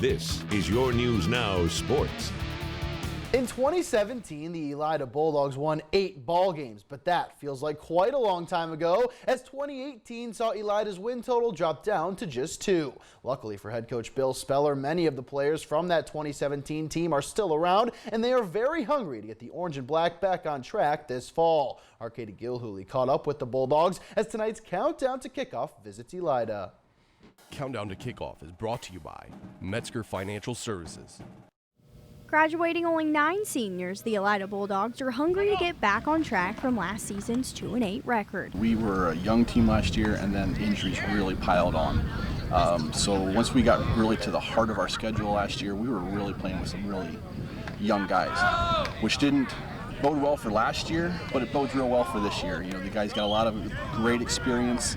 This is your News Now Sports. In 2017, the Elida Bulldogs won 8 ball games, but that feels like quite a long time ago, as 2018 saw Elida's win total drop down to just 2. Luckily for head coach Bill Speller, many of the players from that 2017 team are still around, and they are very hungry to get the orange and black back on track this fall. Our Katie Gilhooly caught up with the Bulldogs as tonight's countdown to kickoff visits Elida. Countdown to Kickoff is brought to you by Metzger Financial Services. Graduating only 9 seniors, the Elida Bulldogs are hungry to get back on track from last season's 2-8 record. We were a young team last year, and then injuries really piled on. So once we got really to the heart of our schedule last year, we were really playing with some really young guys, which didn't bode well for last year, but it bodes real well for this year. You know, the guys got a lot of great experience.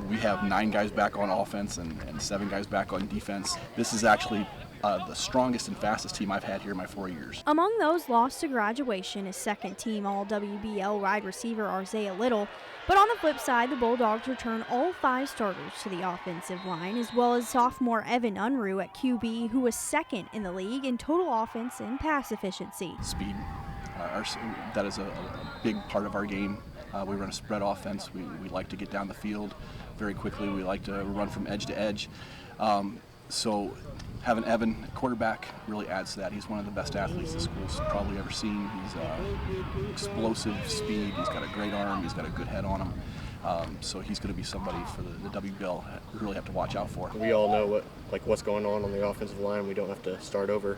We have 9 guys back on offense and 7 guys back on defense. This is actually the strongest and fastest team I've had here in my 4 years. Among those lost to graduation is second-team All-WBL wide receiver Arzea Little. But on the flip side, the Bulldogs return all 5 starters to the offensive line, as well as sophomore Evan Unruh at QB, who was second in the league in total offense and pass efficiency. Speed, that is a big part of our game. We run a spread offense. We like to get down the field very quickly. We like to run from edge to edge. So having Evan quarterback really adds to that. He's one of the best athletes the school's probably ever seen. He's explosive speed. He's got a great arm. He's got a good head on him. So he's going to be somebody for the WBL we really have to watch out for. We all know what's going on the offensive line. We don't have to start over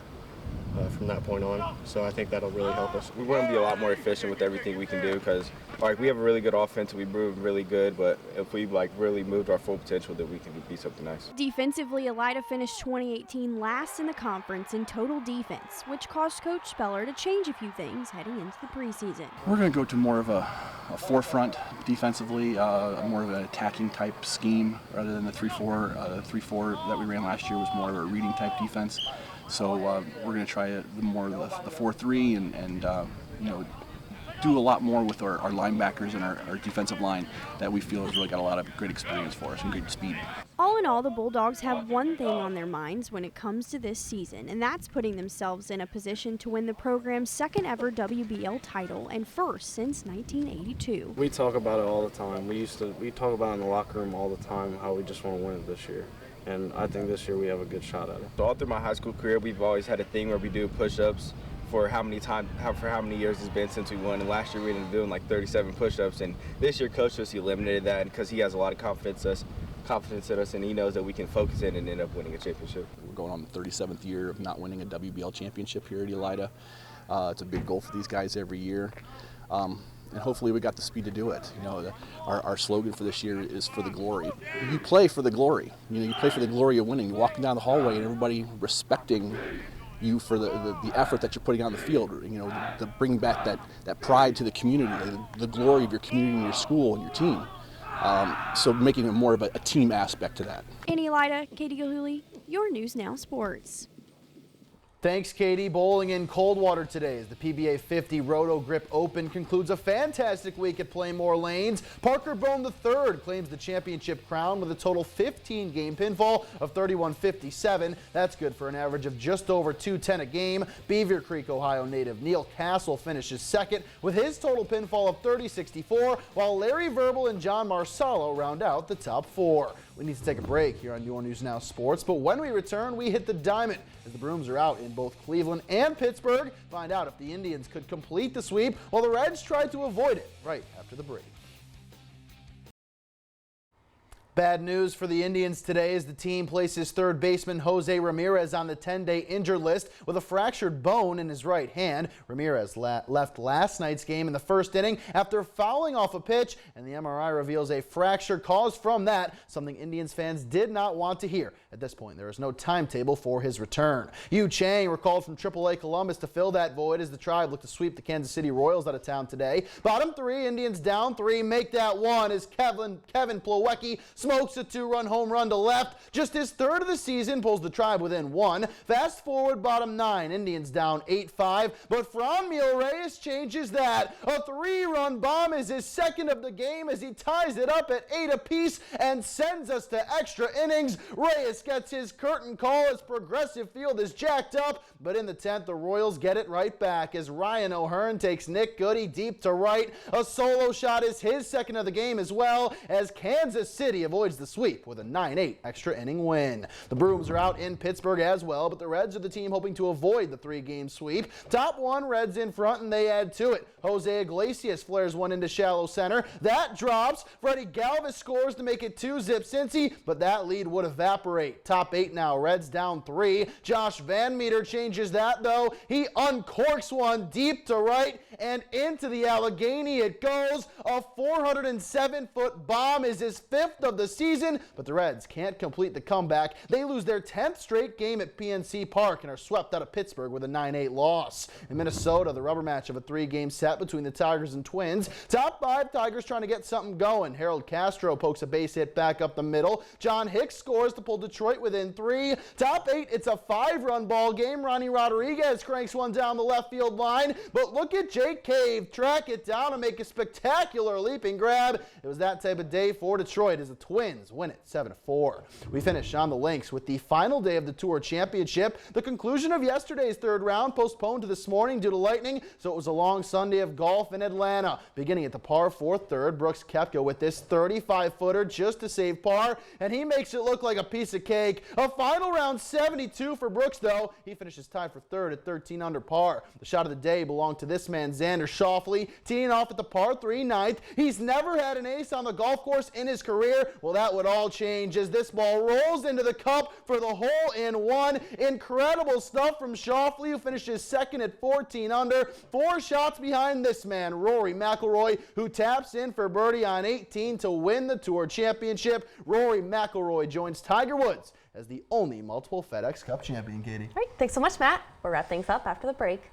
from that point on. So I think that'll really help us. We want to be a lot more efficient with everything we can do because we have a really good offense. We move really good, but if we really moved our full potential, then we can be something nice. Defensively, Elida finished 2018 last in the conference in total defense, which caused Coach Speller to change a few things heading into the preseason. We're going to go to more of a forefront defensively, more of an attacking type scheme rather than the 3-4. The 3-4 that we ran last year was more of a reading type defense. So we're going to try more of the 4-3 and do a lot more with our linebackers and our defensive line that we feel has really got a lot of great experience for us and great speed. All in all, the Bulldogs have one thing on their minds when it comes to this season, and that's putting themselves in a position to win the program's second ever WBL title and first since 1982. We talk about it all the time. We talk about it in the locker room all the time, how we just want to win it this year. And I think this year we have a good shot at it. So all through my high school career, we've always had a thing where we do push-ups for how many years it's been since we won. And last year we ended up doing 37 push-ups. And this year Coach just eliminated that because he has a lot of confidence in us, and he knows that we can focus in and end up winning a championship. We're going on the 37th year of not winning a WBL championship here at Elida. It's a big goal for these guys every year. And hopefully we got the speed to do it. You know, our slogan for this year is for the glory. You play for the glory. You play for the glory of winning. You're walking down the hallway and everybody respecting you for the effort that you're putting on the field. You know, to bring back that pride to the community, the glory of your community and your school and your team. So making it more of a team aspect to that. In Elida, Katie Gilhooly, your News Now Sports. Thanks, Katie. Bowling in Coldwater today as the PBA 50 Roto Grip Open concludes a fantastic week at Playmore Lanes. Parker Bone III claims the championship crown with a total 15-game pinfall of 31.57. That's good for an average of just over 210 a game. Beaver Creek, Ohio native Neil Castle finishes second with his total pinfall of 30.64, while Larry Verbal and John Marsalo round out the top 4. We need to take a break here on Your News Now Sports, but when we return, we hit the diamond as the Brooms are out in both Cleveland and Pittsburgh. Find out if the Indians could complete the sweep while the Reds try to avoid it right after the break. Bad news for the Indians today as the team places third baseman Jose Ramirez on the 10-day injured list with a fractured bone in his right hand. Ramirez left last night's game in the first inning after fouling off a pitch, and the MRI reveals a fracture caused from that, something Indians fans did not want to hear. At this point, there is no timetable for his return. Yu Chang recalled from AAA Columbus to fill that void as the Tribe looked to sweep the Kansas City Royals out of town today. Bottom 3, Indians down 3, make that 1 as Kevin Plawecki smokes a 2-run home run to left. Just his third of the season, pulls the Tribe within 1. Fast forward, bottom 9, Indians down 8-5, but Franmil Reyes changes that. A 3-run bomb is his second of the game as he ties it up at 8 apiece and sends us to extra innings. Reyes gets his curtain call as Progressive Field is jacked up, but in the 10th, the Royals get it right back as Ryan O'Hearn takes Nick Goody deep to right. A solo shot is his second of the game as well as Kansas City avoids the sweep with a 9-8 extra inning win. The Brooms are out in Pittsburgh as well, but the Reds are the team hoping to avoid the 3-game sweep. Top 1, Reds in front, and they add to it. Jose Iglesias flares one into shallow center. That drops. Freddie Galvis scores to make it 2-zip Cincy, but that lead would evaporate. Top 8 now, Reds down 3. Josh Van Meter changes that though. He uncorks one deep to right and into the Allegheny it goes. A 407-foot bomb is his 5th of the season, but the Reds can't complete the comeback. They lose their 10th straight game at PNC Park and are swept out of Pittsburgh with a 9-8 loss. In Minnesota, the rubber match of a 3-game set between the Tigers and Twins. Top 5, Tigers trying to get something going. Harold Castro pokes a base hit back up the middle. John Hicks scores to pull Detroit within 3. Top 8, it's a 5-run ball game. Ronnie Rodriguez cranks one down the left field line, but look at Jake Cave track it down and make a spectacular leaping grab. It was that type of day for Detroit as the Twins win it 7-4. We finish on the links with the final day of the Tour Championship. The conclusion of yesterday's 3rd round postponed to this morning due to lightning, so it was a long Sunday of golf in Atlanta. Beginning at the par 4th 3rd, Brooks Koepka with this 35-footer just to save par, and he makes it look like a piece of cake. A final round 72 for Brooks, though. He finishes tied for 3rd at 13 under par. The shot of the day belonged to this man, Xander Schauffele, teeing off at the par 3 9th. He's never had an ace on the golf course in his career. Well, that would all change as this ball rolls into the cup for the hole-in-one. Incredible stuff from Schauffele, who finishes 2nd at 14 under. 4 shots behind this man, Rory McIlroy, who taps in for birdie on 18 to win the Tour Championship. Rory McIlroy joins Tiger Woods as the only multiple FedEx Cup champion, Katie. All right, thanks so much, Matt. We'll wrap things up after the break.